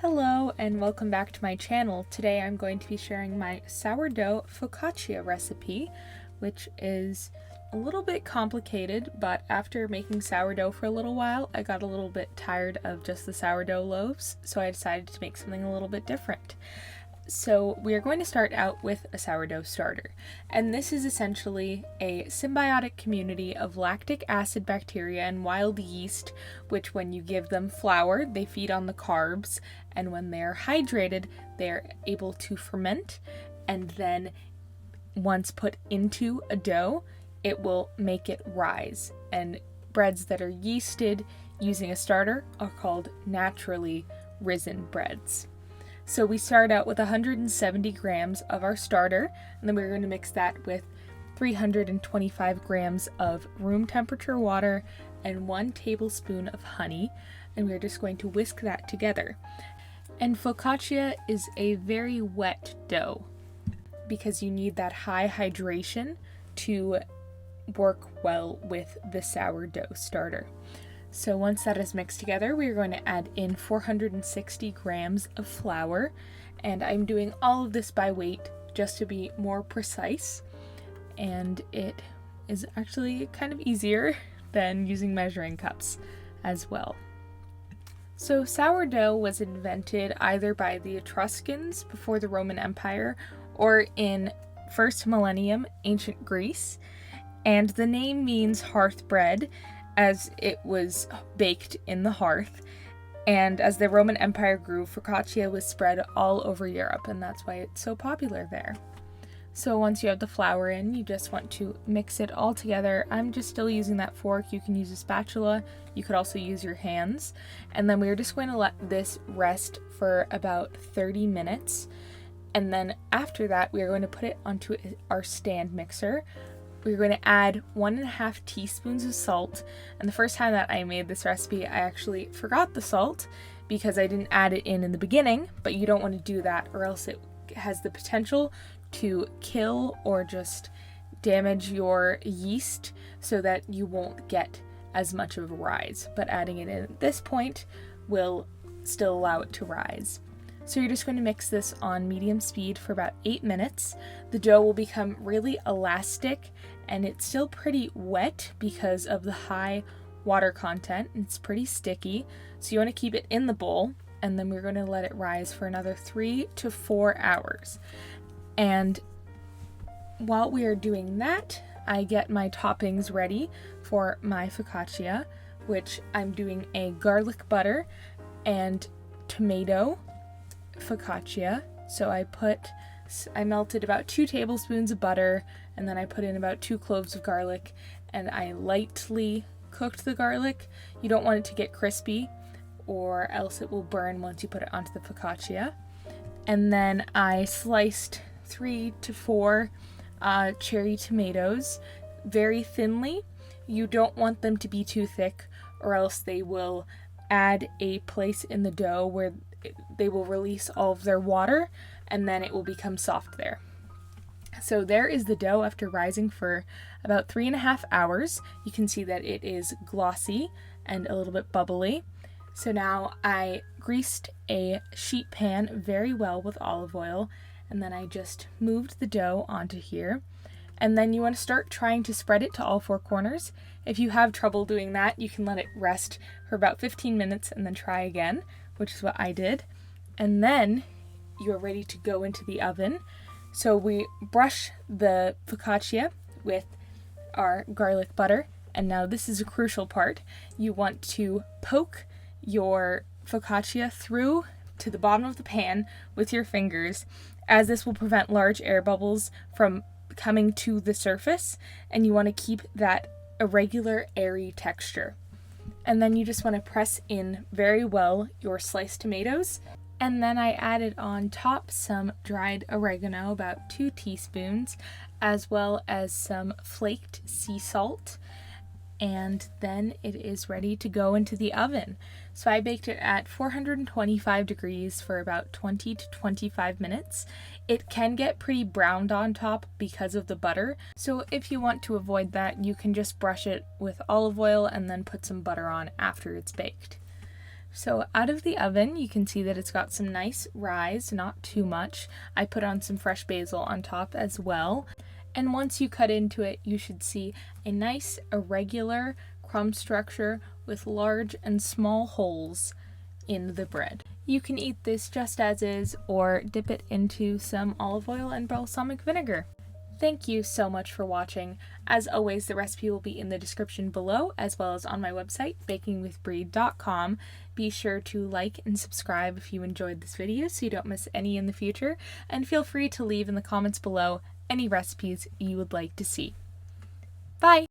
Hello and welcome back to my channel. Today I'm going to be sharing my sourdough focaccia recipe, which is a little bit complicated, but after making sourdough for a little while, I got a little bit tired of just the sourdough loaves, so I decided to make something a little bit different. So we are going to start out with a sourdough starter, and this is essentially a symbiotic community of lactic acid bacteria and wild yeast, which when you give them flour, they feed on the carbs, and when they're hydrated, they're able to ferment, and then once put into a dough, it will make it rise. And breads that are yeasted using a starter are called naturally risen breads. So we start out with 170 grams of our starter, and then we're going to mix that with 325 grams of room temperature water and 1 tablespoon of honey, and we're just going to whisk that together. And focaccia is a very wet dough because you need that high hydration to work well with the sourdough starter. So once that is mixed together, we are going to add in 460 grams of flour, and I'm doing all of this by weight just to be more precise, and it is actually kind of easier than using measuring cups as well. So sourdough was invented either by the Etruscans before the Roman Empire or in first millennium ancient Greece, and the name means hearth bread, as it was baked in the hearth, and as the Roman Empire grew, focaccia was spread all over Europe, and that's why it's so popular there. So once you have the flour in, you just want to mix it all together. I'm just still using that fork. You can use a spatula. You could also use your hands. And then we're just going to let this rest for about 30 minutes. And then after that, we're going to put it onto our stand mixer. We're going to add 1.5 teaspoons of salt, and the first time that I made this recipe, I actually forgot the salt because I didn't add it in the beginning, but you don't want to do that or else it has the potential to kill or just damage your yeast so that you won't get as much of a rise, but adding it in at this point will still allow it to rise. So you're just going to mix this on medium speed for about 8 minutes. The dough will become really elastic, and it's still pretty wet because of the high water content. It's pretty sticky, so you want to keep it in the bowl, and then we're going to let it rise for another 3 to 4 hours. And while we are doing that, I get my toppings ready for my focaccia, which I'm doing a garlic butter and tomato focaccia. So I melted about 2 tablespoons of butter, and then I put in about 2 cloves of garlic, and I lightly cooked the garlic. You don't want it to get crispy or else it will burn once you put it onto the focaccia. And then I sliced 3 to 4 cherry tomatoes very thinly. You don't want them to be too thick or else they will add a place in the dough where they will release all of their water, and then it will become soft there. So there is the dough after rising for about 3.5 hours. You can see that it is glossy and a little bit bubbly. So now I greased a sheet pan very well with olive oil, and then I just moved the dough onto here. And then you want to start trying to spread it to all 4 corners. If you have trouble doing that, you can let it rest for about 15 minutes and then try again, which is what I did. And then you're ready to go into the oven. So we brush the focaccia with our garlic butter. And now this is a crucial part. You want to poke your focaccia through to the bottom of the pan with your fingers, as this will prevent large air bubbles from coming to the surface, and you want to keep that irregular, airy texture. And then you just want to press in very well your sliced tomatoes. And then I added on top some dried oregano, about 2 teaspoons, as well as some flaked sea salt. And then it is ready to go into the oven. So I baked it at 425 degrees for about 20 to 25 minutes. It can get pretty browned on top because of the butter. So if you want to avoid that, you can just brush it with olive oil and then put some butter on after it's baked. So out of the oven, you can see that it's got some nice rise, not too much. I put on some fresh basil on top as well. And once you cut into it, you should see a nice irregular crumb structure with large and small holes in the bread. You can eat this just as is or dip it into some olive oil and balsamic vinegar. Thank you so much for watching. As always, the recipe will be in the description below, as well as on my website, bakingwithbrie.com. Be sure to like and subscribe if you enjoyed this video so you don't miss any in the future, and feel free to leave in the comments below any recipes you would like to see. Bye!